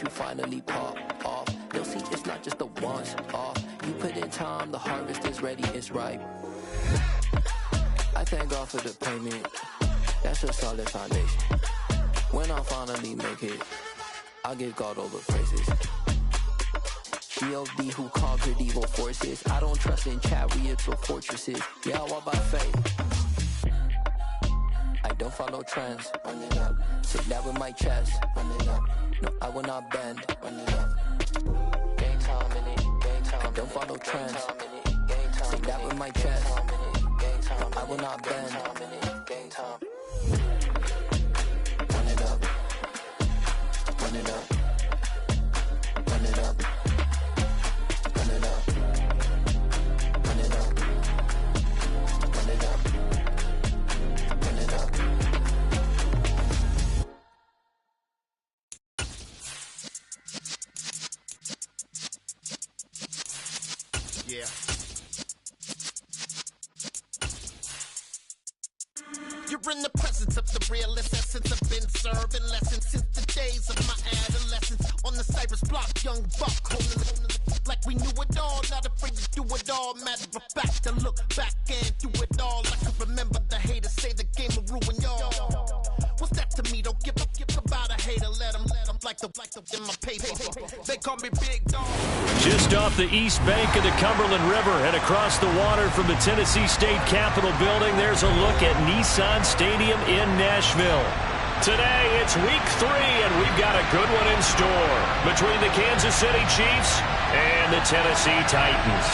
you finally pop off. They'll see it's not just a once off. You put in time, the harvest is ready, it's ripe. I thank God for the payment. That's a solid foundation. When I finally make it, I'll give God all the praises. G.O.D. who conquered evil forces. I don't trust in chariots or fortresses. Yeah, I walk by faith. I don't follow trends. Run it up. Sit that with my chest. Run it up. No, I will not bend. Run it up. Game time in it. Game time. I don't follow trends. Sit that with my chest. No, I will not bend. Game time. Run it up. Run it up. Run it up. Run it up. Run it up. Run it up. Run it up. Yeah. You're in the presence of the realest essence. I've been serving lessons since the days of my adolescence. On the Cypress block, young buck, holding like we knew it all. Not afraid to do it all. Matter of fact, to look back and do it all. I can remember the haters say the game will ruin y'all. What's that to me? Don't give about a hater. Let them like the in my paper. They call me Big Dog. Just off the east bank of the Cumberland River and across the water from the Tennessee State Capitol building, there's a look at Nissan Stadium in Nashville. Today, it's week 3, and we've got a good one in store between the Kansas City Chiefs and the Tennessee Titans.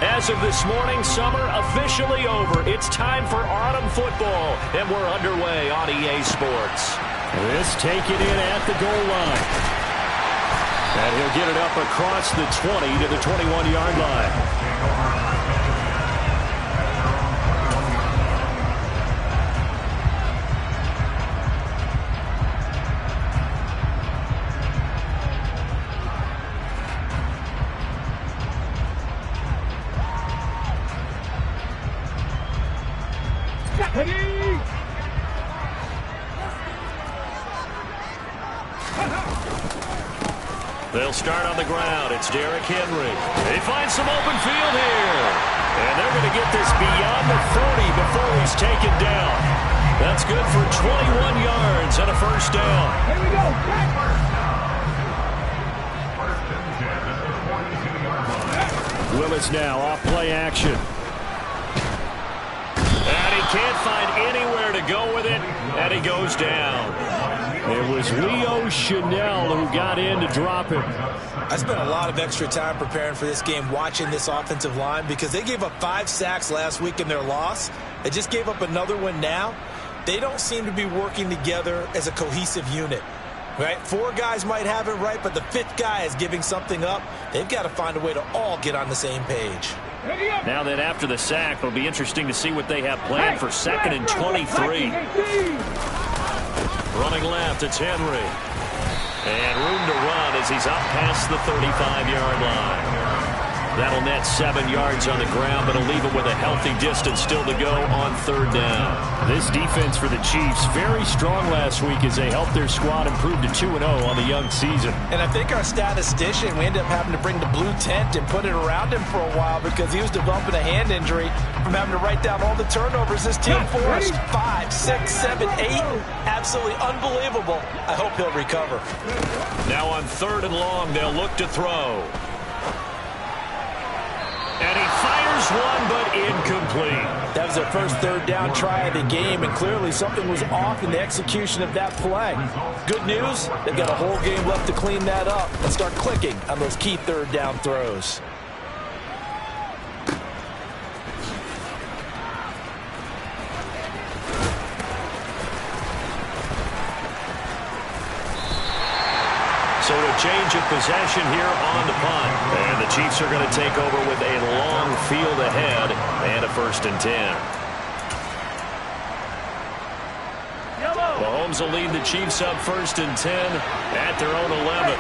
As of this morning, summer officially over. It's time for autumn football, and we're underway on EA Sports. This taken in at the goal line. And he'll get it up across the 20 to the 21-yard line. They'll start on the ground. It's Derrick Henry. They find some open field here. And they're going to get this beyond the 30 before he's taken down. That's good for 21 yards and a first down. Here we go. Willis now off play action. And he can't find anywhere to go with it, and he goes down. It was Leo Chanel who got in to drop him. I spent a lot of extra time preparing for this game, watching this offensive line, because they gave up 5 sacks last week in their loss. They just gave up another one now. They don't seem to be working together as a cohesive unit. Right? 4 guys might have it right, but the 5th guy is giving something up. They've got to find a way to all get on the same page. Now that after the sack, it'll be interesting to see what they have planned for 2nd and 23. Running left, it's Henry. And room to run as he's up past the 35-yard line. That'll net 7 yards on the ground, but it'll leave him with a healthy distance still to go on 3rd down. This defense for the Chiefs, very strong last week as they helped their squad improve to 2-0 on the young season. And I think our statistician, we ended up having to bring the blue tent and put it around him for a while because he was developing a hand injury from having to write down all the turnovers this team forced. 5, 6, 7, 8. Absolutely unbelievable. I hope he'll recover. Now on 3rd and long, they'll look to throw. And he fires one, but incomplete. That was their first 3rd down try of the game, and clearly something was off in the execution of that play. Good news, they've got a whole game left to clean that up and start clicking on those key 3rd down throws. So to change change of possession here on the punt. And the Chiefs are going to take over with a long field ahead and a 1st and 10. Mahomes will lead the Chiefs up 1st and 10 at their own 11.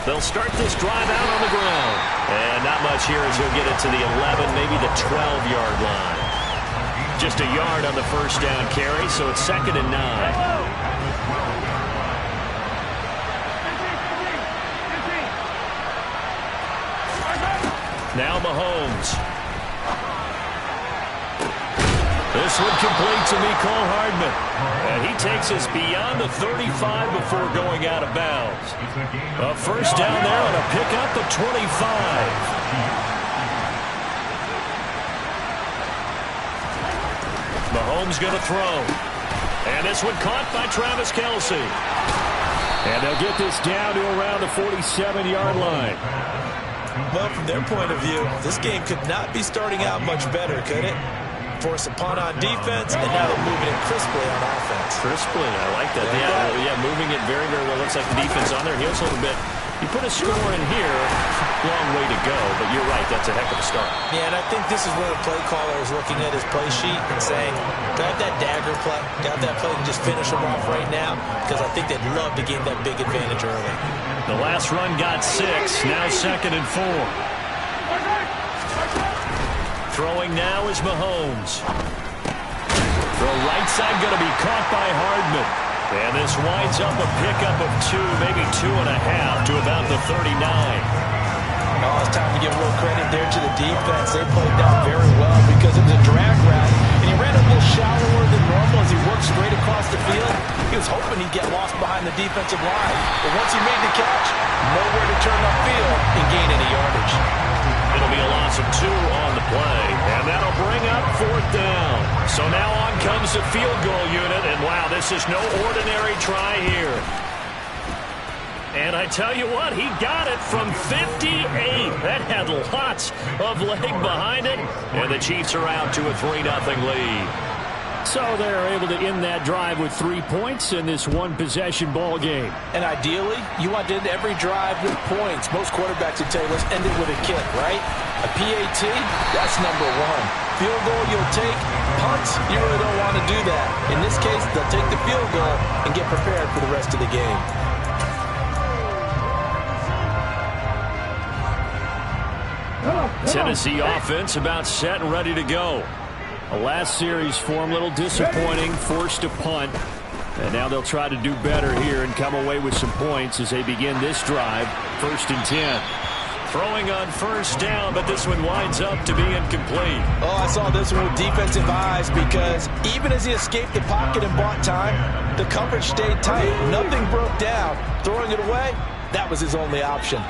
They'll start this drive out on the ground. And not much here as he'll get it to the 11, maybe the 12-yard line. Just a yard on the 1st down carry, so it's 2nd and 9. Now Mahomes. This one complete to Mecole Hardman. And he takes us beyond the 35 before going out of bounds. A 1st down there on a pickup of 25. Mahomes going to throw. And this one caught by Travis Kelce. And they'll get this down to around the 47-yard line. Well, from their point of view, this game could not be starting out much better, could it? Force a punt on defense, and now they're moving it crisply on offense. Crisply, I like that. Yeah, moving it very, very well. Looks like the defense on their heels a little bit. You put a score in here, long way to go, but you're right, that's a heck of a start. Yeah, and I think this is where the play caller is looking at his play sheet and saying, got that dagger play, got that play, and just finish them off right now, because I think they'd love to gain that big advantage early. The last run got 6, now 2nd and 4. Throwing now is Mahomes. The right side going to be caught by Hardman. And this winds up a pickup of 2, maybe 2.5 to about the 39. Oh, it's time to give a little credit there to the defense. They played down very well because it was a drag route. And he ran a little shallower than normal as he worked straight across the field. He was hoping he'd get lost behind the defensive line. But once he made the catch, nowhere to turn upfield and gain any yardage. It'll be a loss of 2 on the play, and that'll bring up 4th down. So now on comes the field goal unit, and wow, this is no ordinary try here. And I tell you what, he got it from 58. That had lots of leg behind it, and the Chiefs are out to a 3-0 lead. So they're able to end that drive with 3 points in this one-possession ball game. And ideally, you want to end every drive with points. Most quarterbacks would tell you, let's end it with a kick, right? A PAT, that's number 1. Field goal you'll take. Punts, you really don't want to do that. In this case, they'll take the field goal and get prepared for the rest of the game. Tennessee offense about set and ready to go. A last series for them, a little disappointing, forced to punt. And now they'll try to do better here and come away with some points as they begin this drive, 1st and 10. Throwing on 1st down, but this one winds up to be incomplete. Oh, I saw this one with defensive eyes because even as he escaped the pocket and bought time, the coverage stayed tight. Nothing broke down. Throwing it away, that was his only option.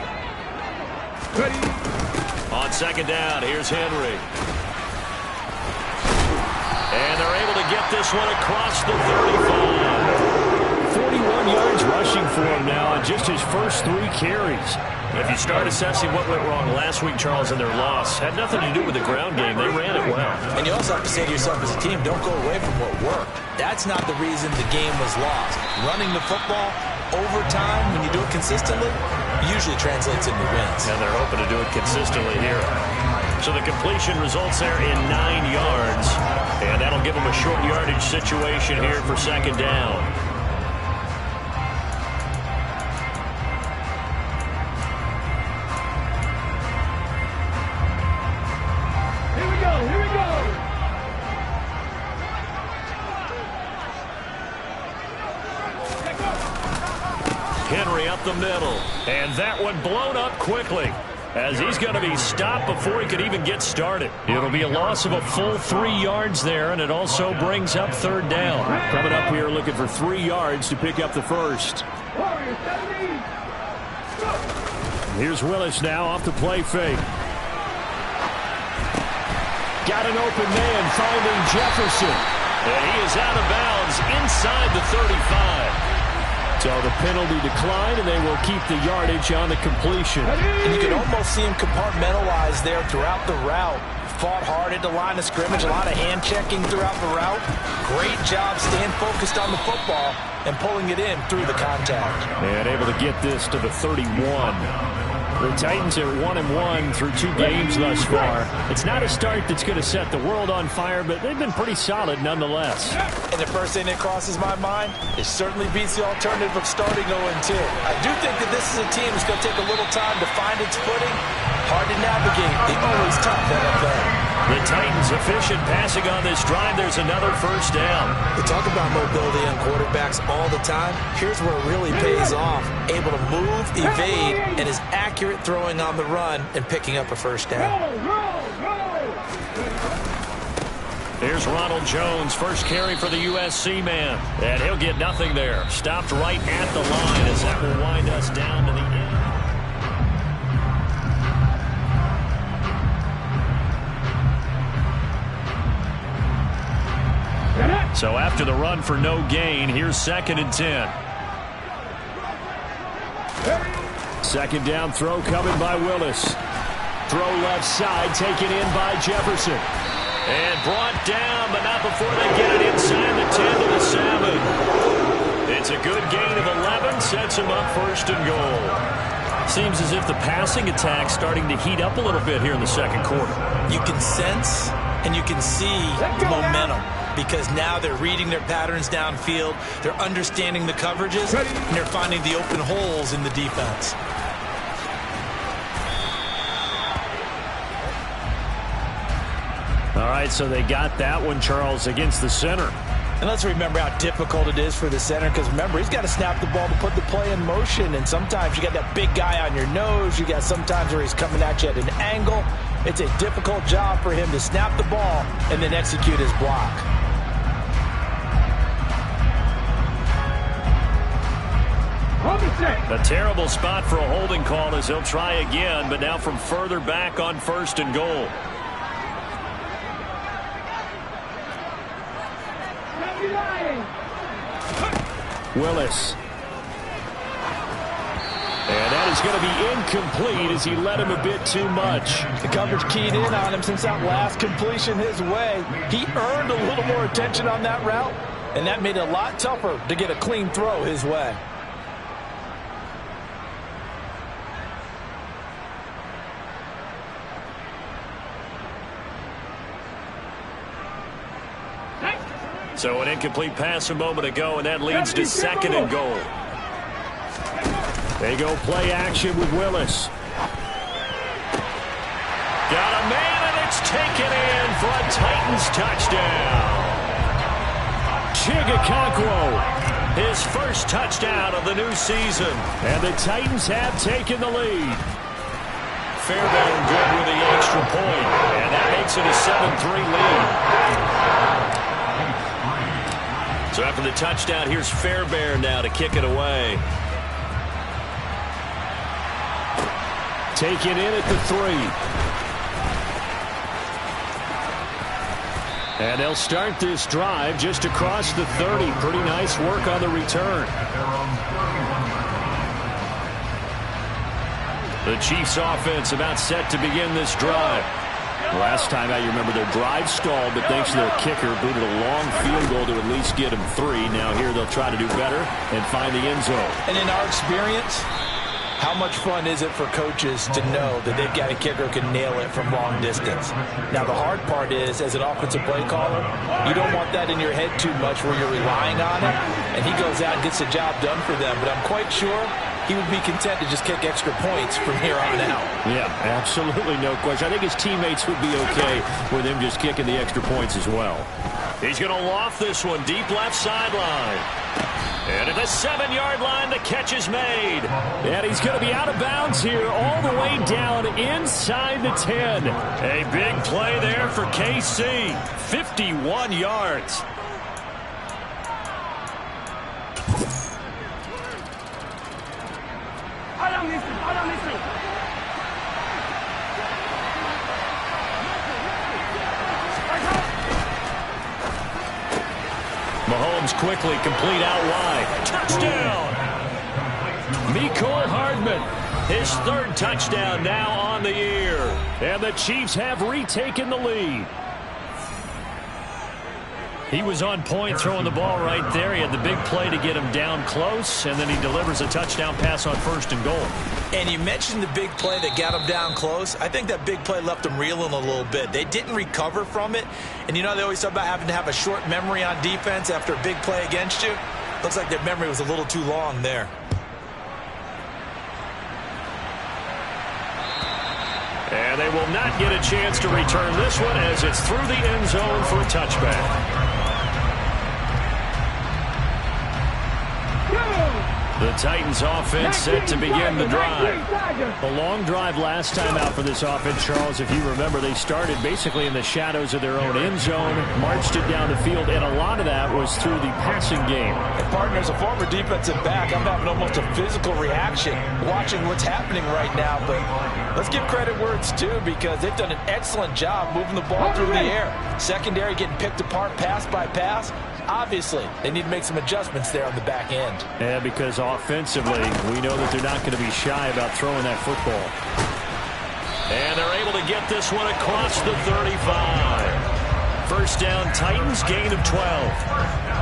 On 2nd down, here's Henry. And they're able to get this one across the 35. 41 yards rushing for him now on just his first 3 carries. If you start assessing what went wrong last week, Charles, in their loss, had nothing to do with the ground game. They ran it well. And you also have to say to yourself as a team, don't go away from what worked. That's not the reason the game was lost. Running the football over time, when you do it consistently, usually translates into wins. And they're hoping to do it consistently here. So the completion results there in 9 yards. And that'll give them a short yardage situation here for 2nd down. Here we go. Henry up the middle. And that one blown up quickly, as he's going to be stopped before he could even get started. It'll be a loss of a full 3 yards there, and it also brings up 3rd down. Coming up here looking for 3 yards to pick up the first. Here's Willis now off the play fake. Got an open man finding Jefferson. And he is out of bounds inside the 35. So the penalty declined, and they will keep the yardage on the completion. And you can almost see him compartmentalize there throughout the route. fought hard at the line of scrimmage, a lot of hand-checking throughout the route. Great job staying focused on the football and pulling it in through the contact. And able to get this to the 31. The Titans are 1-1 through 2 games thus far. It's not a start that's going to set the world on fire, but they've been pretty solid nonetheless. And the first thing that crosses my mind, it certainly beats the alternative of starting 0-2. I do think that this is a team that's going to take a little time to find its footing. Hard to navigate the always tough NFL. The Titans efficient passing on this drive. There's another first down. We talk about mobility on quarterbacks all the time. Here's where it really pays off. Able to move, evade, and is accurate throwing on the run and picking up a first down. Here's Ronald Jones, first carry for the USC man. And he'll get nothing there. Stopped right at the line as that will wind us down to the end. So after the run for no gain, here's 2nd and 10. Second down throw coming by Willis. Throw left side, taken in by Jefferson. And brought down, but not before they get it inside the 10 to the 7. It's a good gain of 11, sets them up 1st and goal. Seems as if the passing attack's starting to heat up a little bit here in the second quarter. You can sense and you can see the momentum, because now they're reading their patterns downfield, they're understanding the coverages, and they're finding the open holes in the defense. All right, so they got that one, Charles, against the center. And let's remember how difficult it is for the center, because remember, he's got to snap the ball to put the play in motion, and sometimes you got that big guy on your nose, you got sometimes where he's coming at you at an angle. It's a difficult job for him to snap the ball and then execute his block. A terrible spot for a holding call as he'll try again, but now from further back on 1st and goal. Willis. And that is going to be incomplete as he led him a bit too much. The coverage keyed in on him since that last completion his way. He earned a little more attention on that route, and that made it a lot tougher to get a clean throw his way. So an incomplete pass a moment ago, and that leads to 2nd and goal. They go play action with Willis. Got a man, and it's taken in for a Titans touchdown. Chigakakwo, his first touchdown of the new season. And the Titans have taken the lead. Fairbairn good with the extra point, and that makes it a 7-3 lead. So after the touchdown, here's Fairbairn now to kick it away. Taken in at the 3. And they'll start this drive just across the 30. Pretty nice work on the return. The Chiefs offense about set to begin this drive. Last time out, you remember their drive stalled, but thanks to their kicker, booted a long field goal to at least get them 3. Now here they'll try to do better and find the end zone. And in our experience, how much fun is it for coaches to know that they've got a kicker who can nail it from long distance? Now, the hard part is, as an offensive play caller, you don't want that in your head too much where you're relying on it, and he goes out and gets the job done for them. But I'm quite sure he would be content to just kick extra points from here on out. Yeah, absolutely no question. I think his teammates would be okay with him just kicking the extra points as well. He's going to loft this one deep left sideline. And at the 7-yard line, the catch is made. And he's going to be out of bounds here all the way down inside the 10. A big play there for KC. 51 yards. Mahomes quickly complete out wide. Touchdown! Mecole Hardman, his 3rd touchdown now on the year. And the Chiefs have retaken the lead. He was on point throwing the ball right there. He had the big play to get him down close, and then he delivers a touchdown pass on 1st and goal. And you mentioned the big play that got him down close. I think that big play left him reeling a little bit. They didn't recover from it. And you know they always talk about having to have a short memory on defense after a big play against you. Looks like their memory was a little too long there. And they will not get a chance to return this one as it's through the end zone for a touchback. The Titans offense set to begin the drive. A long drive last time out for this offense, Charles. If you remember, they started basically in the shadows of their own end zone, marched it down the field, and a lot of that was through the passing game. And partner, as a former defensive back, I'm having almost a physical reaction watching what's happening right now. But let's give credit where it's due because they've done an excellent job moving the ball through the air. Secondary getting picked apart pass by pass. Obviously, they need to make some adjustments there on the back end. Yeah, because offensively, we know that they're not going to be shy about throwing that football. And they're able to get this one across the 35. First down, Titans, gain of 12.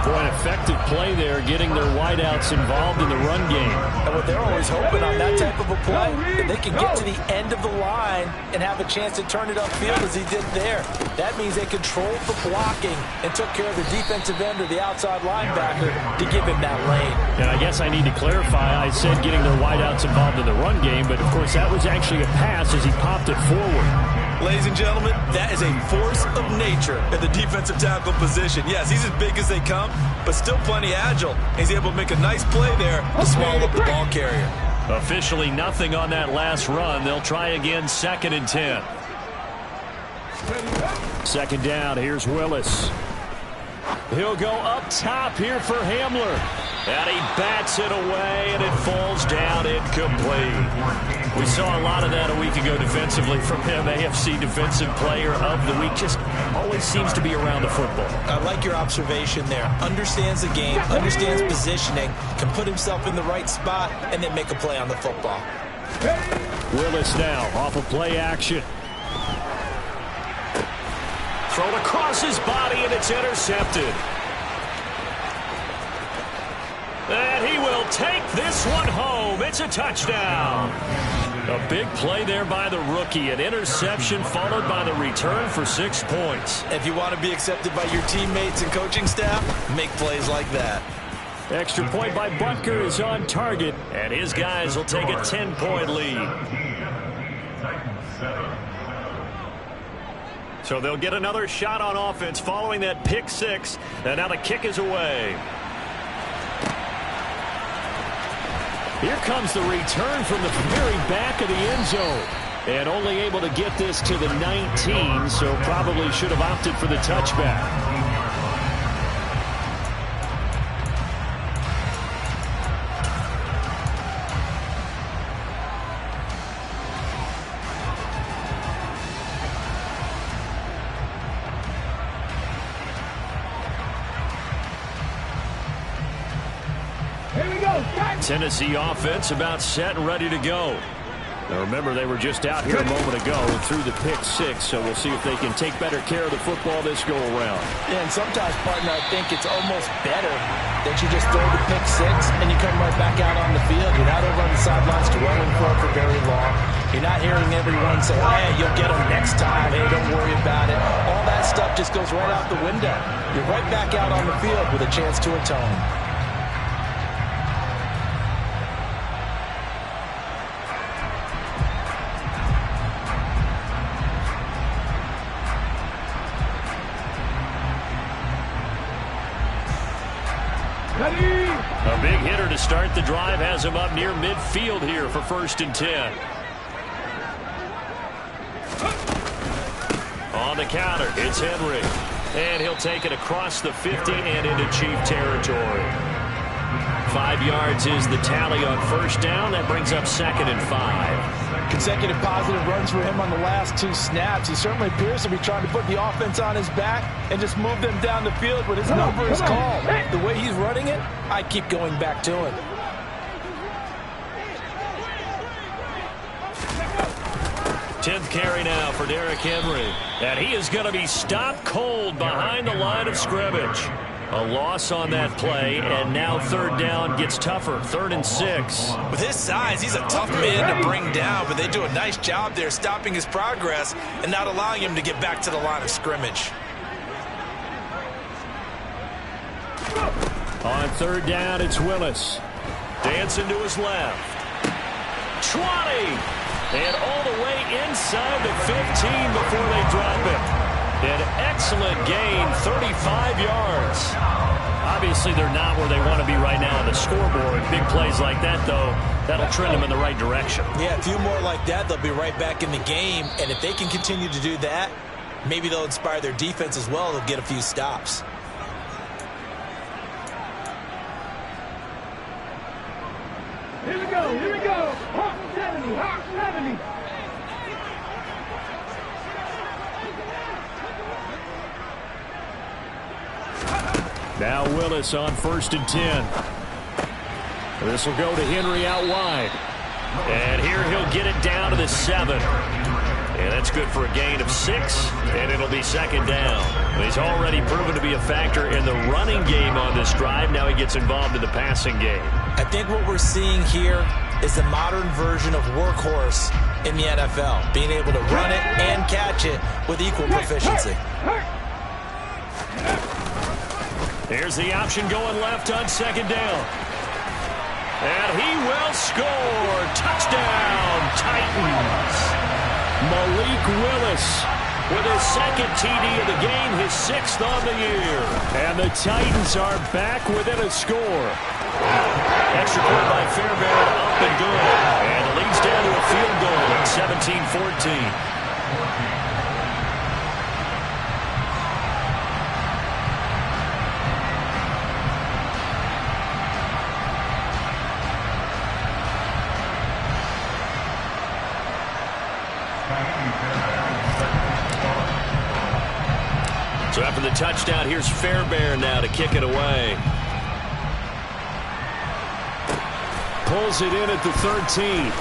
Boy, an effective play there, getting their wideouts involved in the run game. And what they're always hoping on that type of a play, that they can get to the end of the line and have a chance to turn it upfield as he did there. That means they controlled the blocking and took care of the defensive end or the outside linebacker to give him that lane. And I guess I need to clarify, I said getting their wideouts involved in the run game, but of course that was actually a pass as he popped it forward. Ladies and gentlemen, that is a force of nature at the defensive tackle position. Yes, he's as big as they come, but still plenty agile. He's able to make a nice play there to swallow up the ball carrier. Officially nothing on that last run. They'll try again, 2nd and 10. Second down, here's Willis. He'll go up top here for Hamler. And he bats it away, and it falls down incomplete. We saw a lot of that a week ago defensively from him. AFC Defensive Player of the Week. Just always seems to be around the football. I like your observation there. Understands the game, understands positioning, can put himself in the right spot, and then make a play on the football. Willis now off of play action. Thrown across his body, and it's intercepted. And he will take this one home. It's a touchdown. A big play there by the rookie. An interception followed by the return for 6 points. If you want to be accepted by your teammates and coaching staff, make plays like that. Extra point by Butker is on target, and his guys will take a 10-point lead. So they'll get another shot on offense following that pick 6, and now the kick is away. Here comes the return from the very back of the end zone. And only able to get this to the 19, so probably should have opted for the touchback. Tennessee offense about set and ready to go. Now remember, they were just out here a moment ago and threw the pick 6, so we'll see if they can take better care of the football this go-around. Yeah, and sometimes, partner, I think it's almost better that you just throw the pick 6 and you come right back out on the field. You're not over on the sidelines dwelling for very long. You're not hearing everyone say, oh, hey, you'll get them next time. Hey, don't worry about it. All that stuff just goes right out the window. You're right back out on the field with a chance to atone. A big hitter to start the drive has him up near midfield here for 1st and 10. On the counter, it's Henry. And he'll take it across the 50 and into Chief territory. 5 yards is the tally on 1st down. That brings up 2nd and 5. Consecutive positive runs for him on the last 2 snaps. He certainly appears to be trying to put the offense on his back and just move them down the field, but his number is called. The way he's running it, I keep going back to him. 10th carry now for Derrick Henry. And he is going to be stopped cold behind the line of scrimmage. A loss on that play, and now third down gets tougher. 3rd and 6. With his size, he's a tough man to bring down, but they do a nice job there stopping his progress and not allowing him to get back to the line of scrimmage. On 3rd down, it's Willis. Dancing to his left. 20! And all the way inside the 15 before they drop it. An excellent gain, 35 yards. Obviously, they're not where they want to be right now on the scoreboard. Big plays like that, though, that'll trend them in the right direction. Yeah, a few more like that, they'll be right back in the game. And if they can continue to do that, maybe they'll inspire their defense as well. They'll get a few stops. Here we go, here we go. Hawk 70, Hawk 70. Now Willis on 1st and 10. This will go to Henry out wide. And here he'll get it down to the 7. And that's good for a gain of 6, and it'll be 2nd down. He's already proven to be a factor in the running game on this drive. Now he gets involved in the passing game. I think what we're seeing here is the modern version of workhorse in the NFL, being able to run it and catch it with equal proficiency. Here's the option going left on 2nd down. And he will score. Touchdown, Titans. Malik Willis with his 2nd TD of the game, his 6th on the year. And the Titans are back within a score. Extra point by Fairbairn, up and good. And it leads down to a field goal at 17-14. So after the touchdown, here's Fairbairn now to kick it away. Pulls it in at the 13.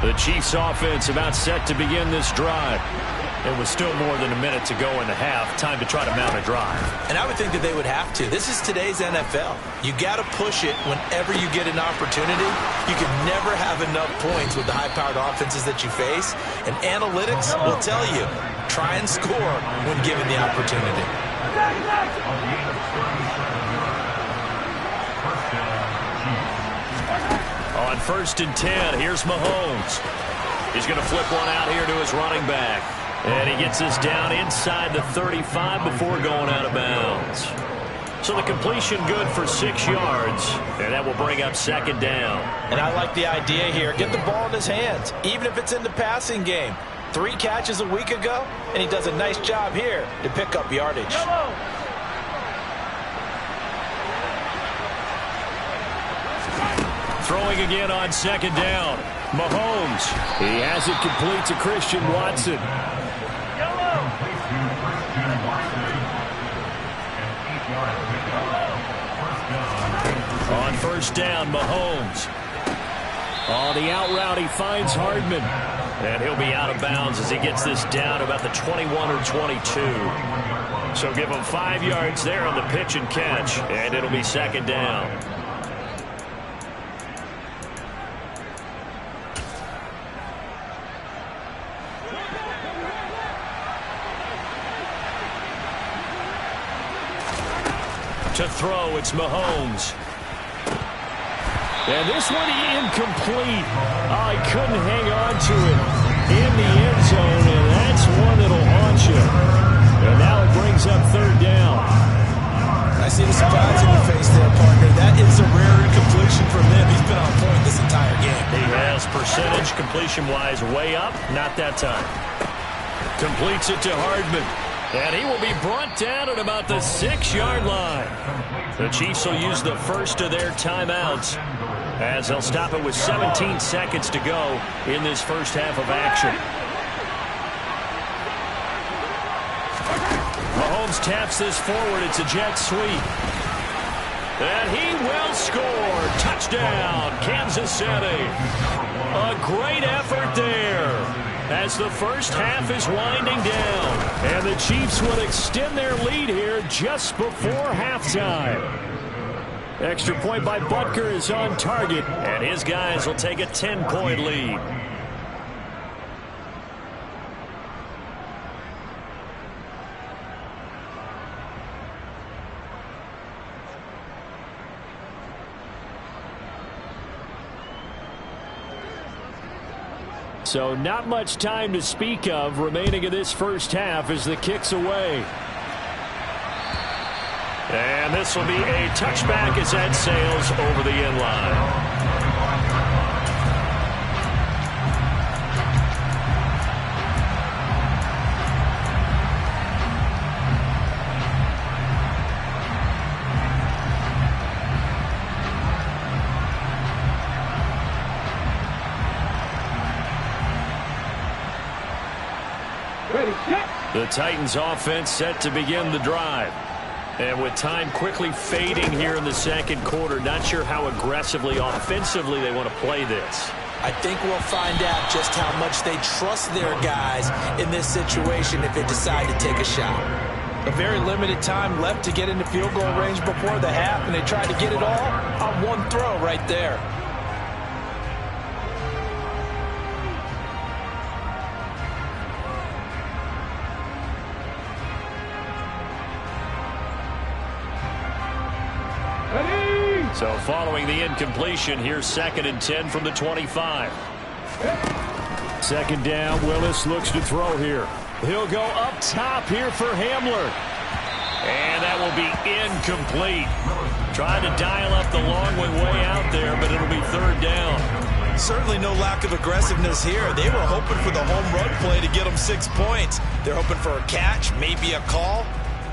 The Chiefs offense about set to begin this drive. It was still more than a minute to go in the half. Time to try to mount a drive. And I would think that they would have to. This is today's NFL. You got to push it whenever you get an opportunity. You can never have enough points with the high-powered offenses that you face. And analytics will tell you, try and score when given the opportunity. On 1st and 10, here's Mahomes. He's going to flip one out here to his running back. And he gets this down inside the 35 before going out of bounds. So the completion good for 6 yards, and that will bring up 2nd down. And I like the idea here. Get the ball in his hands, even if it's in the passing game. 3 catches a week ago, and he does a nice job here to pick up yardage. Throwing again on 2nd down. Mahomes. He has it complete to Christian Watson. On 1st down, Mahomes. On the out route, he finds Hardman. And he'll be out of bounds as he gets this down about the 21 or 22. So give him 5 yards there on the pitch and catch, and it'll be 2nd down. To throw, it's Mahomes. And this one incomplete. Oh, he couldn't hang on to it in the end zone, and that's one that'll haunt you. And now it brings up 3rd down. I see the surprise in your face there, partner. That is a rare incompletion from him. He's been on point this entire game. He has percentage completion-wise way up. Not that time. Completes it to Hardman. And he will be brought down at about the 6-yard line. The Chiefs will use the first of their timeouts. as they'll stop it with 17 seconds to go in this first half of action. Mahomes taps this forward. It's a jet sweep. And he will score. Touchdown, Kansas City. A great effort there as the first half is winding down. And the Chiefs would extend their lead here just before halftime. Extra point by Butker is on target, and his guys will take a 10-point lead. So not much time to speak of remaining in this first half as the kick's away. And this will be a touchback as that sails over the end line. The Titans offense set to begin the drive. And with time quickly fading here in the second quarter, not sure how aggressively, offensively they want to play this. I think we'll find out just how much they trust their guys in this situation if they decide to take a shot. A very limited time left to get into field goal range before the half, and they tried to get it all on one throw right there. So following the incompletion, here's 2nd and 10 from the 25. Second down, Willis looks to throw here. He'll go up top here for Hamler. And that will be incomplete. Trying to dial up the long way out there, but it'll be 3rd down. Certainly no lack of aggressiveness here. They were hoping for the home run play to get them 6 points. They're hoping for a catch, maybe a call.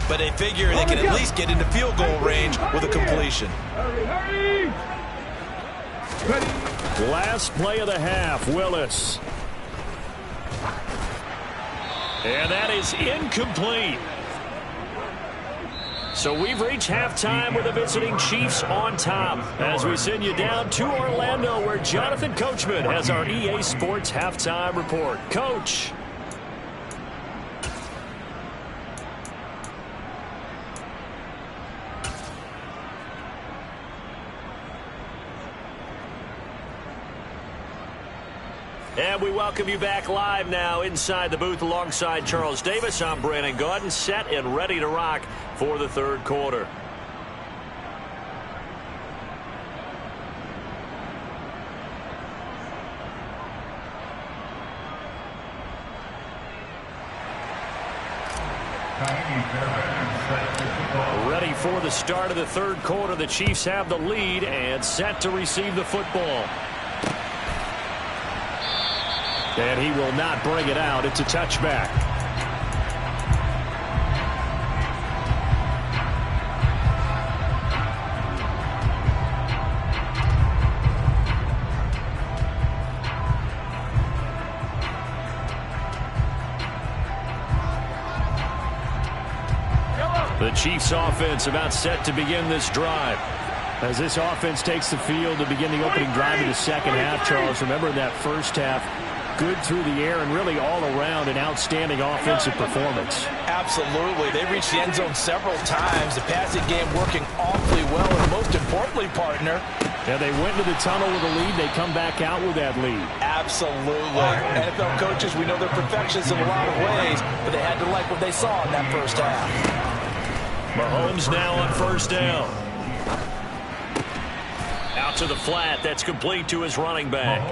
But they figure they can at least get into field goal range with a completion. Hurry. Last play of the half, Willis. And that is incomplete. So we've reached halftime with the visiting Chiefs on top as we send you down to Orlando where Jonathan Coachman has our EA Sports halftime report. Coach. And we welcome you back live now inside the booth alongside Charles Davis. I'm Brandon Gaudin, set and ready to rock for the 3rd quarter. Ready for the start of the 3rd quarter. The Chiefs have the lead and set to receive the football. And he will not bring it out. It's a touchback. The Chiefs offense about set to begin this drive. As this offense takes the field to begin the opening drive of the second half, Charles, remember in that first half, good through the air and really all around an outstanding offensive performance. Absolutely. They reached the end zone several times. The passing game working awfully well, and most importantly, partner. Yeah, they went to the tunnel with a lead. They come back out with that lead. Absolutely. NFL coaches, we know they're perfectionists in a lot of ways, but they had to like what they saw in that first half. Mahomes now on 1st down. Out to the flat. That's complete to his running back.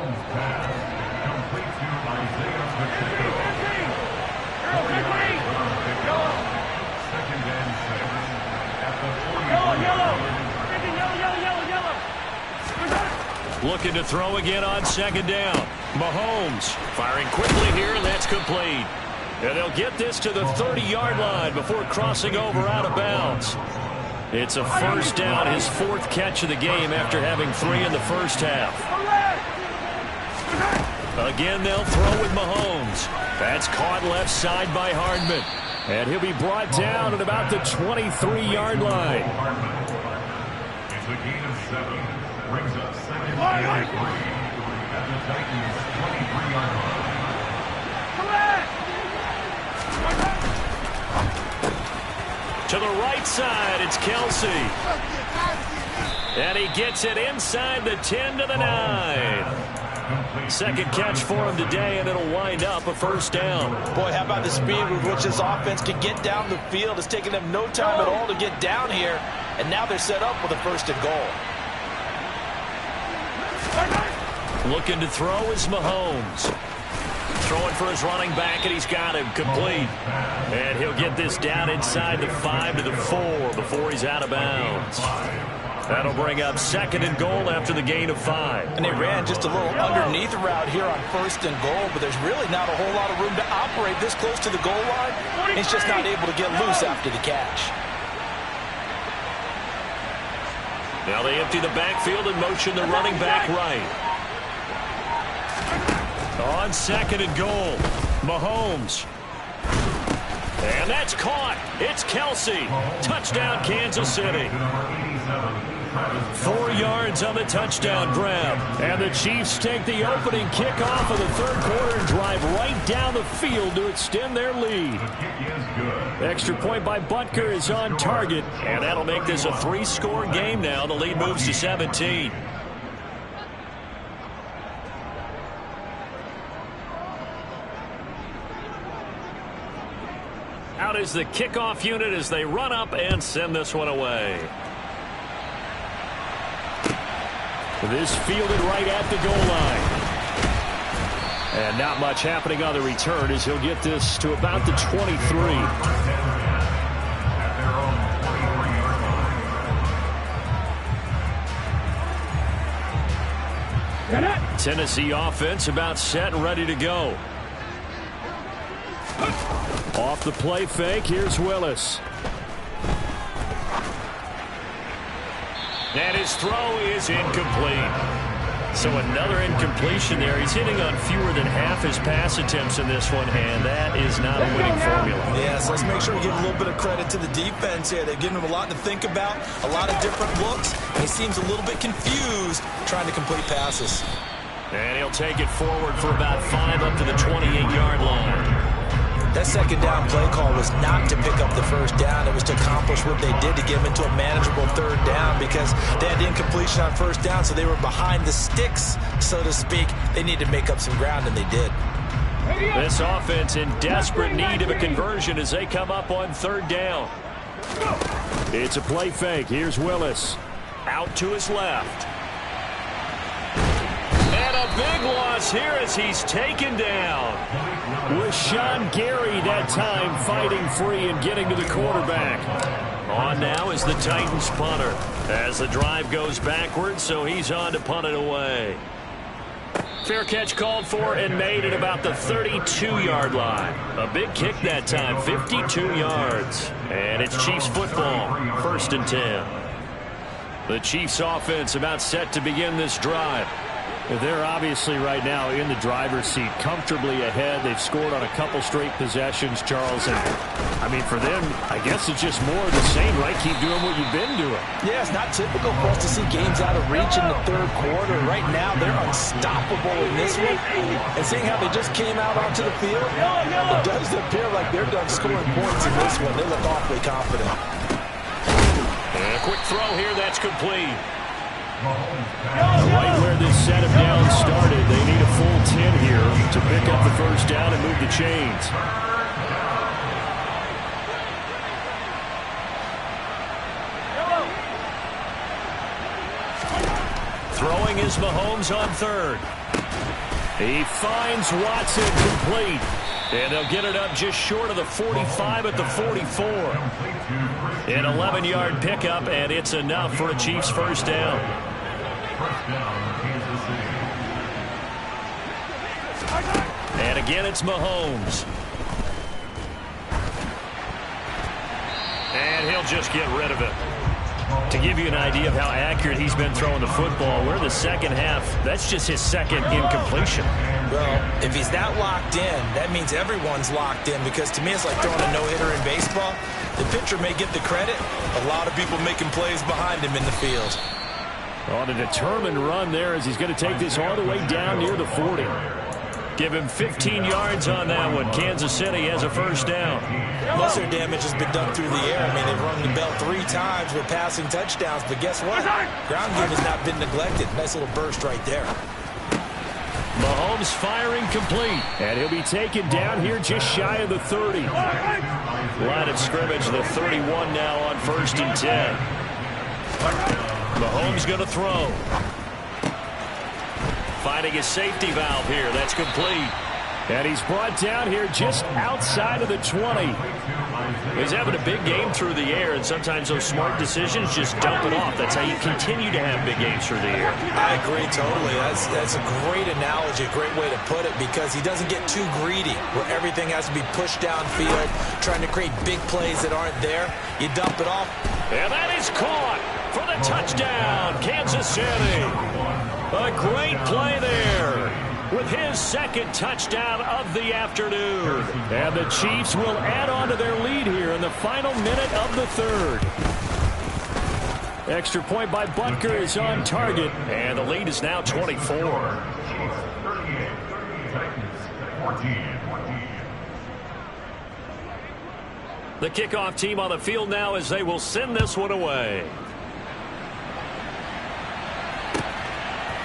Looking to throw again on 2nd down. Mahomes firing quickly here, and that's complete. And they'll get this to the 30-yard line before crossing over out of bounds. It's a first down, his 4th catch of the game after having 3 in the first half. Again, they'll throw with Mahomes. That's caught left side by Hardman. And he'll be brought down at about the 23-yard line. It's a gain of 7. Brings up second and 3 at the Titans' 23-yard line. To the right side, it's Kelsey. And he gets it inside the 10 to the 9. Second catch for him today, and it'll wind up a first down. Boy, how about the speed with which this offense can get down the field? It's taken them no time at all to get down here, and now they're set up with a first and goal. Looking to throw is Mahomes. Throwing for his running back, and he's got him complete. And he'll get this down inside the 5 to the 4 before he's out of bounds. That'll bring up second and goal after the gain of 5. And they ran just a little underneath route here on first and goal, but there's really not a whole lot of room to operate this close to the goal line. He's just not able to get loose after the catch. Now they empty the backfield and motion the running back right. On second and goal, Mahomes. And that's caught. It's Kelsey. Touchdown, Kansas City. 4 yards on the touchdown grab. And the Chiefs take the opening kickoff of the third quarter and drive right down the field to extend their lead. Extra point by Butker is on target. And that'll make this a 3-score game now. The lead moves to 17. Out is the kickoff unit as they run up and send this one away. This fielded right at the goal line. And not much happening on the return as he'll get this to about the 23. Tennessee offense about set and ready to go. Off the play fake, here's Willis. And his throw is incomplete. So another incompletion there. He's hitting on fewer than half his pass attempts in this one, and that is not a winning formula. Yeah, so let's make sure we give a little bit of credit to the defense here. They've given him a lot to think about, a lot of different looks, and he seems a little bit confused trying to complete passes. And he'll take it forward for about 5 up to the 28-yard line. That second down play call was not to pick up the first down. It was to accomplish what they did to get them into a manageable third down because they had incompletion on first down, so they were behind the sticks, so to speak. They needed to make up some ground, and they did. This offense in desperate need of a conversion as they come up on third down. It's a play fake. Here's Willis. Out to his left. And a big loss here as he's taken down. With Sean Gary that time fighting free and getting to the quarterback. On now is the Titans punter as the drive goes backwards, so he's on to punt it away. Fair catch called for and made at about the 32-yard line. A big kick that time, 52 yards. And it's Chiefs football, 1st and 10. The Chiefs offense about set to begin this drive. They're obviously right now in the driver's seat, comfortably ahead. They've scored on a couple straight possessions, Charles. And, I mean, for them, I guess it's just more of the same, right? Keep doing what you've been doing. Yeah, it's not typical for us to see games out of reach in the third quarter. Right now, they're unstoppable in this one. And seeing how they just came out onto the field, it does appear like they're done scoring points in this one. They look awfully confident. And a quick throw here, that's complete. Right where this set of downs started, they need a full 10 here to pick up the first down and move the chains. Throwing is Mahomes on third. He finds Watson complete. And they'll get it up just short of the 45 at the 44. An 11-yard pickup, and it's enough for a Chiefs first down. And again, it's Mahomes. And he'll just get rid of it. To give you an idea of how accurate he's been throwing the football, we're in the second half. That's just his second incompletion. Well, if he's that locked in, that means everyone's locked in, because to me it's like throwing a no-hitter in baseball. The pitcher may get the credit, a lot of people making plays behind him in the field. On a determined run there as he's going to take this all the way down near the 40. Give him 15 yards on that one. Kansas City has a first down. Most of their damage has been done through the air. I mean, they've rung the bell 3 times with passing touchdowns, but guess what? Ground game has not been neglected. Nice little burst right there. Mahomes firing complete, and he'll be taken down here just shy of the 30. Line of scrimmage, the 31 now on 1st and 10. Mahomes going to throw. Finding a safety valve here. That's complete. And he's brought down here just outside of the 20. He's having a big game through the air, and sometimes those smart decisions just dump it off. That's how you continue to have big games through the air. I agree totally. That's a great analogy, a great way to put it, because he doesn't get too greedy where everything has to be pushed downfield, trying to create big plays that aren't there. You dump it off. And that is caught for the touchdown, Kansas City. A great play there with his second touchdown of the afternoon. And the Chiefs will add on to their lead here in the final minute of the third. Extra point by Butker is on target, and the lead is now 24. The kickoff team on the field now as they will send this one away.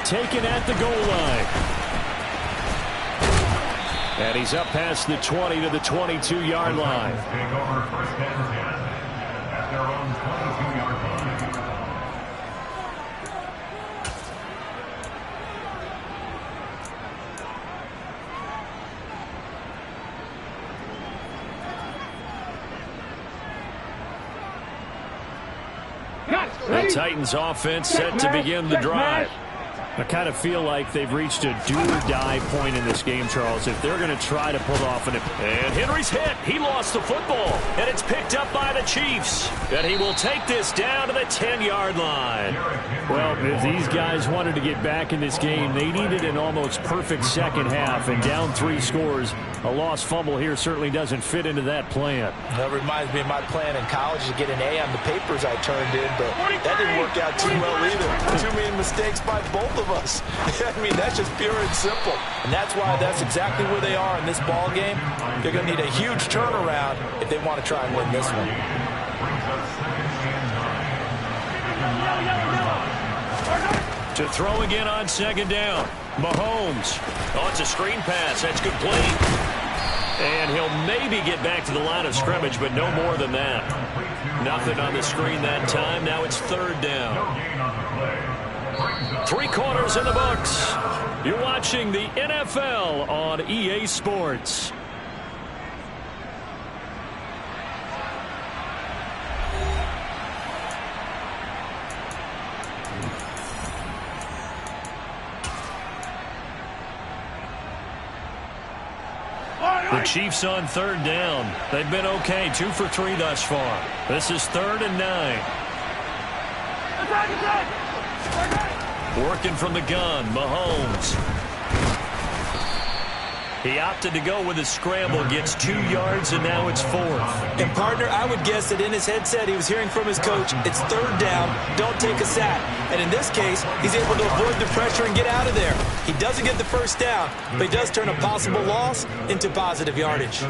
Taken at the goal line. And he's up past the 20 to the 22-yard line. Take over 1st and 10 at their own 22-yard line. The Titans offense set to begin the drive. I kind of feel like they've reached a do-or-die point in this game, Charles, if they're going to try to pull off an... And Henry's hit. He lost the football, and it's picked up by the Chiefs. And he will take this down to the 10-yard line. Well, if these guys wanted to get back in this game, they needed an almost perfect second half, and down 3 scores. A lost fumble here certainly doesn't fit into that plan. That reminds me of my plan in college to get an A on the papers I turned in, but that didn't work out too well either. Too many mistakes by both of us. I mean, that's just pure and simple. And that's why that's exactly where they are in this ball game. They're going to need a huge turnaround if they want to try and win this one. To throw again on 2nd down. Mahomes. Oh, it's a screen pass. That's complete. And he'll maybe get back to the line of scrimmage, but no more than that. Nothing on the screen that time. Now it's 3rd down. 3 quarters in the books. You're watching the NFL on EA Sports. The Chiefs on 3rd down. They've been okay, 2 for 3 thus far. This is 3rd and 9. Working from the gun, Mahomes. He opted to go with a scramble, gets 2 yards, and now it's 4th. And, partner, I would guess that in his headset he was hearing from his coach, it's 3rd down, don't take a sack. And in this case, he's able to avoid the pressure and get out of there. He doesn't get the first down, but he does turn a possible loss into positive yardage.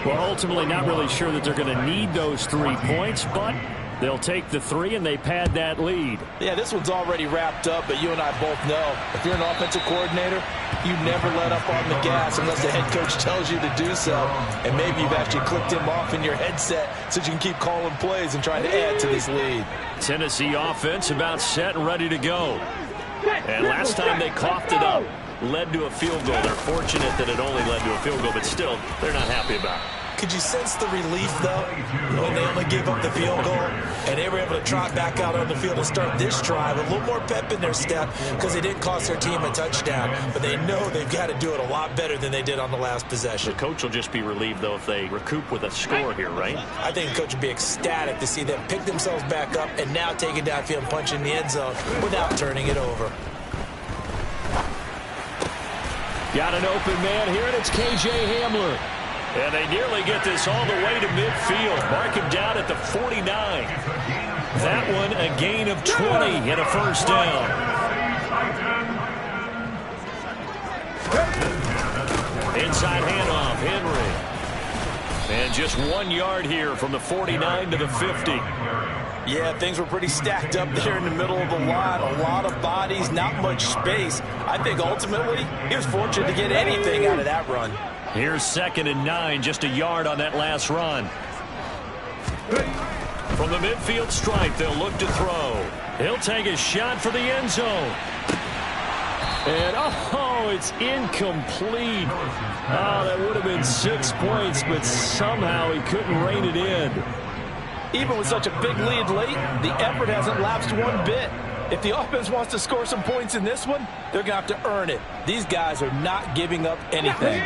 Well, ultimately not really sure that they're going to need those 3 points, but they'll take the 3 and they pad that lead. Yeah, this one's already wrapped up, but you and I both know if you're an offensive coordinator, you never let up on the gas unless the head coach tells you to do so. And maybe you've actually clicked him off in your headset so you can keep calling plays and trying to add to this lead. Tennessee offense about set and ready to go. And last time they coughed it up, led to a field goal. They're fortunate that it only led to a field goal, but still, they're not happy about it. Could you sense the relief, though, when they only gave up the field goal and they were able to trot back out on the field and start this drive? A little more pep in their step because they didn't cost their team a touchdown, but they know they've got to do it a lot better than they did on the last possession. The coach will just be relieved, though, if they recoup with a score here, right? I think the coach would be ecstatic to see them pick themselves back up and now take it downfield and punch in the end zone without turning it over. Got an open man here, and it's K.J. Hamler. And they nearly get this all the way to midfield. Mark him down at the 49. That one a gain of 20 and a first down. Inside handoff, Henry. And just 1 yard here from the 49 to the 50. Yeah, things were pretty stacked up there in the middle of the line. A lot of bodies, not much space. I think ultimately he was fortunate to get anything out of that run. Here's 2nd and 9, just a yard on that last run. From the midfield stripe, they'll look to throw. He'll take a shot for the end zone. And, oh, it's incomplete. Oh, that would have been 6 points, but somehow he couldn't rein it in. Even with such a big lead late, the effort hasn't lapsed one bit. If the offense wants to score some points in this one, they're going to have to earn it. These guys are not giving up anything.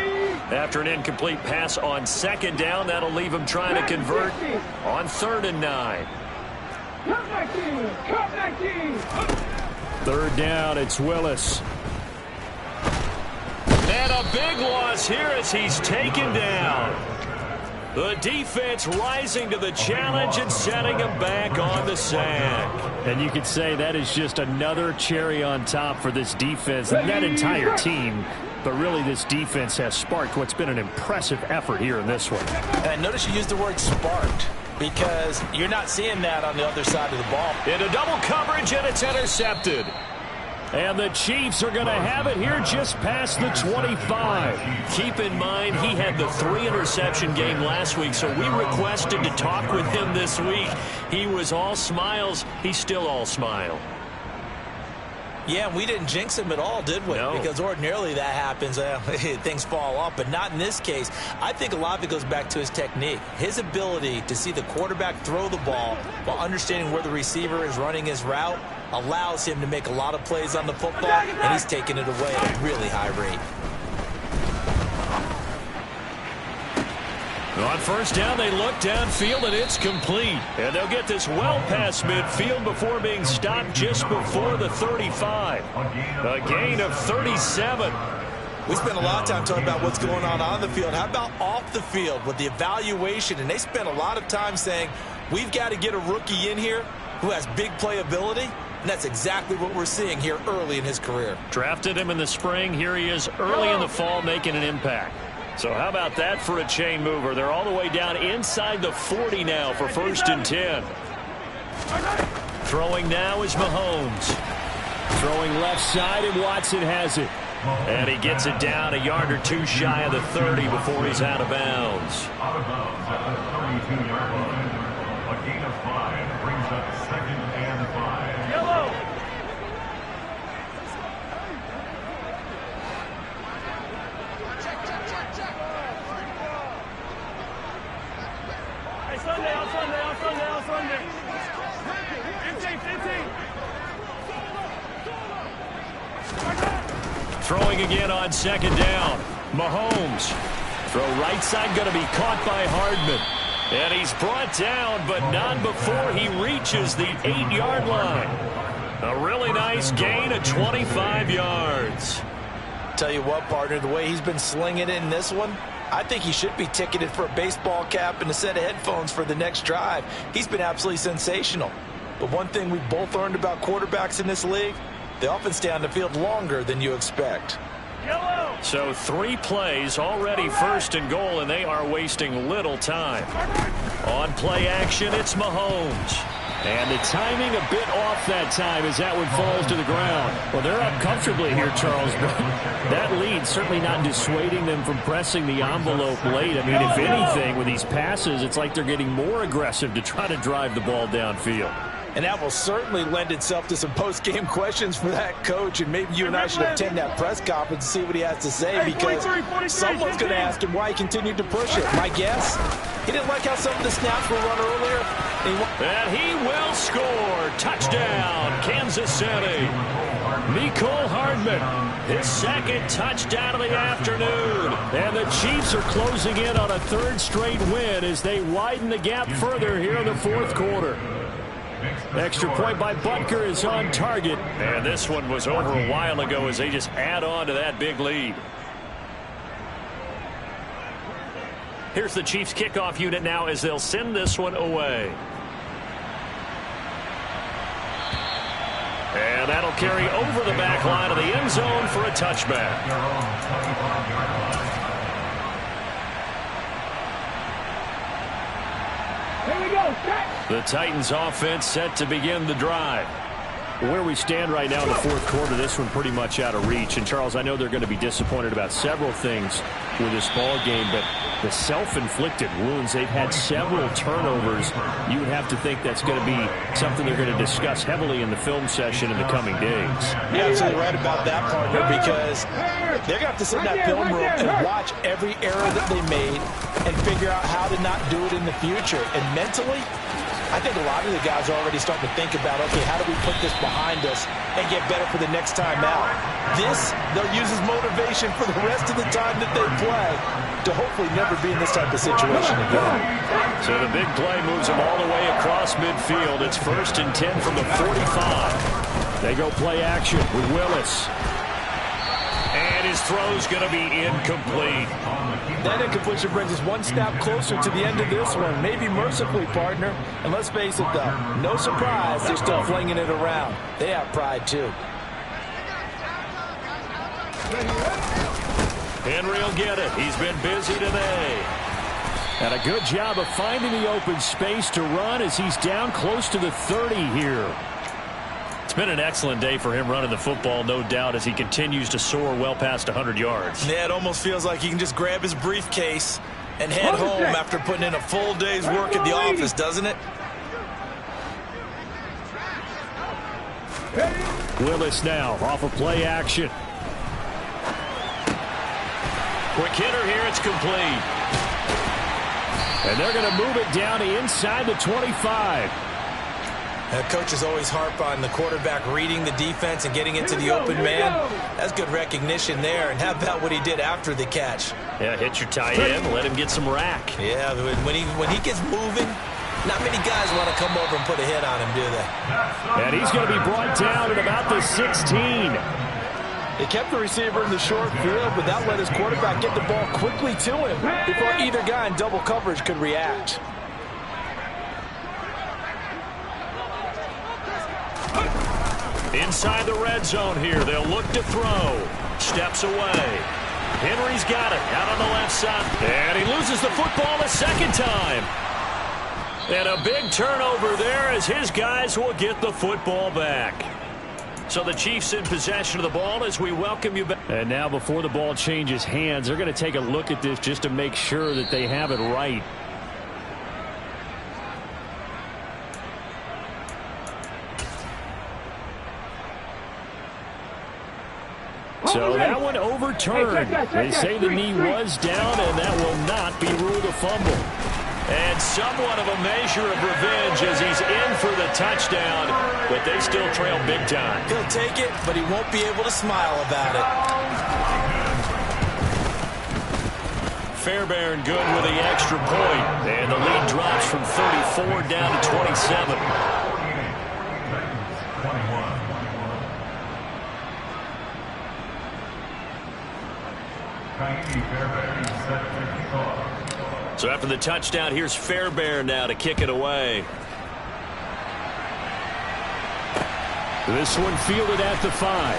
After an incomplete pass on 2nd down, that'll leave him trying to convert on 3rd and 9. 3rd down, it's Willis. And a big loss here as he's taken down. The defense rising to the challenge and setting him back on the sack. And you could say that is just another cherry on top for this defense and that entire team. But really, this defense has sparked what's been an impressive effort here in this one. And notice you used the word sparked because you're not seeing that on the other side of the ball. Into double coverage, and it's intercepted. And the Chiefs are going to have it here just past the 25. Keep in mind, he had the 3-interception game last week, so we requested to talk with him this week. He was all smiles. He's still all smile. Yeah, we didn't jinx him at all, did we? No. Because ordinarily that happens. Things fall off, but not in this case. I think a lot of it goes back to his technique. His ability to see the quarterback throw the ball while understanding where the receiver is running his route allows him to make a lot of plays on the football, and he's taking it away at a really high rate. On 1st down, they look downfield, and it's complete. And they'll get this well past midfield before being stopped just before the 35. A gain of 37. We spent a lot of time talking about what's going on the field. How about off the field with the evaluation? And they spent a lot of time saying, we've got to get a rookie in here who has big playability. And that's exactly what we're seeing here early in his career. Drafted him in the spring. Here he is early in the fall making an impact. So how about that for a chain mover? They're all the way down inside the 40 now for 1st and 10. Throwing now is Mahomes. Throwing left side, and Watson has it. And he gets it down a yard or two shy of the 30 before he's out of bounds. Out of bounds at the 32-yard line. A gain of 5 brings up 2nd and 5. Yellow. Sunday. 15. Throwing again on 2nd down. Mahomes. Throw right side, going to be caught by Hardman. And he's brought down, but not before he reaches the 8-yard line. A really nice gain of 25 yards. Tell you what, partner, the way he's been slinging it in this one, I think he should be ticketed for a baseball cap and a set of headphones for the next drive. He's been absolutely sensational. But one thing we both learned about quarterbacks in this league, they often stay on the field longer than you expect. So 3 plays, already 1st and goal, and they are wasting little time. On play action, it's Mahomes. And the timing a bit off that time as that one falls to the ground. Well, they're up comfortably here, Charles, but that lead certainly not dissuading them from pressing the envelope late. I mean, if anything, with these passes, it's like they're getting more aggressive to try to drive the ball downfield. And that will certainly lend itself to some post-game questions for that coach. And maybe you and I should attend that press conference and see what he has to say, because someone's going to ask him why he continued to push it. My guess, he didn't like how some of the snaps were run earlier. And he will score. Touchdown, Kansas City. Mecole Hardman, his second touchdown of the afternoon. And the Chiefs are closing in on a third straight win as they widen the gap further here in the fourth quarter. Extra point by Butker is on target. And this one was over a while ago as they just add on to that big lead. Here's the Chiefs kickoff unit now as they'll send this one away. And that'll carry over the back line of the end zone for a touchback. Here we go. The Titans offense set to begin the drive. Where we stand right now in the fourth quarter, this one pretty much out of reach. And, Charles, I know they're going to be disappointed about several things with this ball game, but the self-inflicted wounds, they've had several turnovers. You would have to think that's going to be something they're going to discuss heavily in the film session in the coming days. You're absolutely right about that, partner, because they're going to have to sit in that film room and watch every error that they made and figure out how to not do it in the future. And mentally, I think a lot of the guys are already starting to think about, okay, how do we put this behind us and get better for the next time out? This, they'll use as motivation for the rest of the time that they play to hopefully never be in this type of situation again. So the big play moves them all the way across midfield. It's 1st and 10 from the 45. They go play action with Willis. And his throw's going to be incomplete. That incompletion brings us one step closer to the end of this one. Maybe mercifully, partner. And let's face it, though, no surprise, they're still flinging it around. They have pride, too. Henry will get it. He's been busy today. And a good job of finding the open space to run as he's down close to the 30 here. It's been an excellent day for him running the football, no doubt, as he continues to soar well past 100 yards. Yeah, it almost feels like he can just grab his briefcase and head home after putting in a full day's work at the office, doesn't it? Willis now off of play action. Quick hitter here, it's complete. And they're going to move it down to inside the 25. Coaches always harp on the quarterback reading the defense and getting into the open man. That's good recognition there. And how about what he did after the catch? Yeah, hit your tight end, let him get some rack. Yeah, when he gets moving, not many guys want to come over and put a hit on him, do they? And he's going to be brought down at about the 16. They kept the receiver in the short field, but that let his quarterback get the ball quickly to him before either guy in double coverage could react. Inside the red zone here, they'll look to throw. Steps away. Henry's got it out on the left side. And he loses the football a second time. And a big turnover there as his guys will get the football back. So the Chiefs in possession of the ball as we welcome you back. And now before the ball changes hands, they're going to take a look at this just to make sure that they have it right. So that one overturned. They say the knee was down, and that will not be ruled a fumble. And somewhat of a measure of revenge as he's in for the touchdown, but they still trail big time. He'll take it, but he won't be able to smile about it. Fairbairn good with the extra point, and the lead drops from 34 down to 27. So after the touchdown, here's Fairbairn now to kick it away. This one fielded at the 5.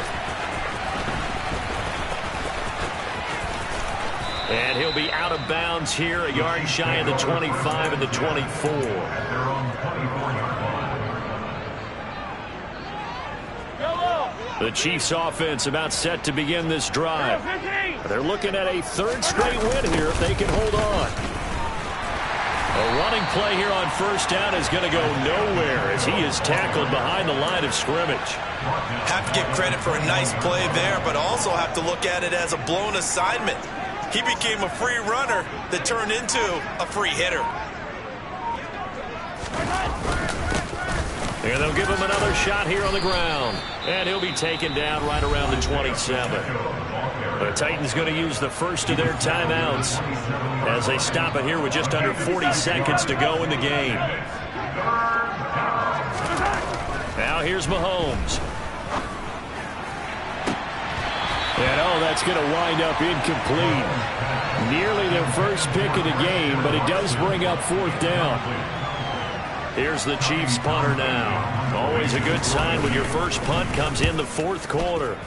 And he'll be out of bounds here, a yard shy of the 25 and the 24. The Chiefs offense about set to begin this drive. They're looking at a third straight win here if they can hold on. A running play here on first down is going to go nowhere as he is tackled behind the line of scrimmage. Have to give credit for a nice play there, but also have to look at it as a blown assignment. He became a free runner that turned into a free hitter. And they'll give him another shot here on the ground. And he'll be taken down right around the 27. The Titans going to use the first of their timeouts as they stop it here with just under 40 seconds to go in the game. Now here's Mahomes. And that's going to wind up incomplete. Nearly their first pick of the game, but it does bring up fourth down. Here's the Chiefs punter now. Always a good sign when your first punt comes in the fourth quarter.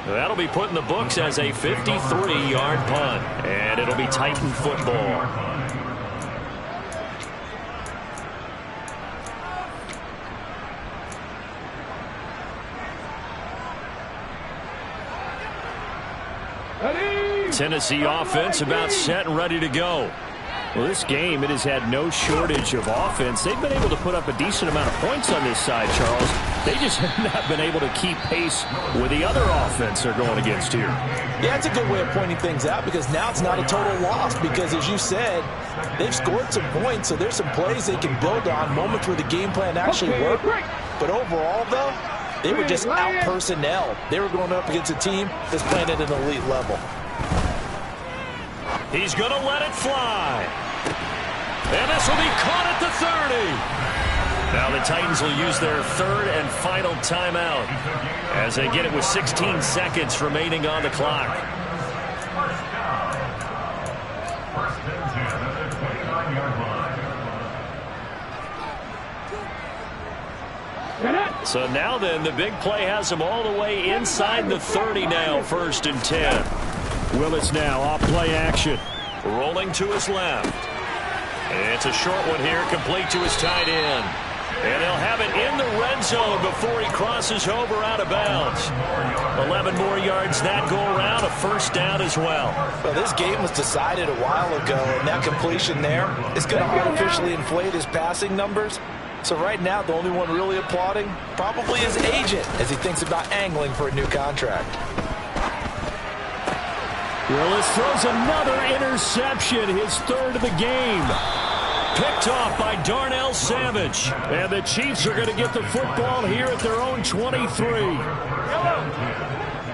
That'll be put in the books as a 53-yard punt. And it'll be Titan football. Tennessee offense about set and ready to go. Well, this game, it has had no shortage of offense. They've been able to put up a decent amount of points on this side, Charles. They just have not been able to keep pace with the other offense they're going against here. Yeah, it's a good way of pointing things out because now it's not a total loss because, as you said, they've scored some points, so there's some plays they can build on, moments where the game plan actually worked. But overall, though, they were just out-personnel. They were going up against a team that's playing at an elite level. He's going to let it fly. And this will be caught at the 30. Now the Titans will use their third and final timeout as they get it with 16 seconds remaining on the clock. First and 10 at the 29-yard line. So now then, the big play has them all the way inside the 30 now, first and 10. Willis now off play action. Rolling to his left. It's a short one here, complete to his tight end. And they'll have it in the red zone before he crosses over out of bounds. 11 more yards that go around, a first down as well. Well, this game was decided a while ago, and that completion there is going to artificially inflate his passing numbers. So right now, the only one really applauding probably his agent as he thinks about angling for a new contract. Willis throws another interception, his third of the game. Picked off by Darnell Savage. And the Chiefs are going to get the football here at their own 23.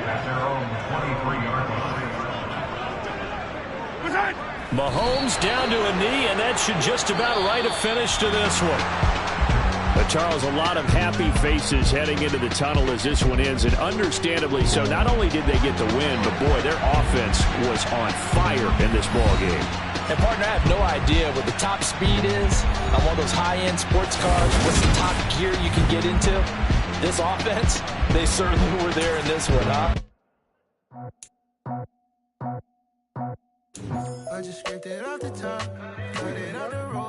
At their own 23-yard line. Mahomes down to a knee, and that should just about write a finish to this one. But Charles, a lot of happy faces heading into the tunnel as this one ends, and understandably so. Not only did they get the win, but boy, their offense was on fire in this ball game. And partner, I have no idea what the top speed is on one of those high-end sports cars. What's the top gear you can get into? This offense, they certainly were there in this one, huh? I just scraped it off the top, put it on the road.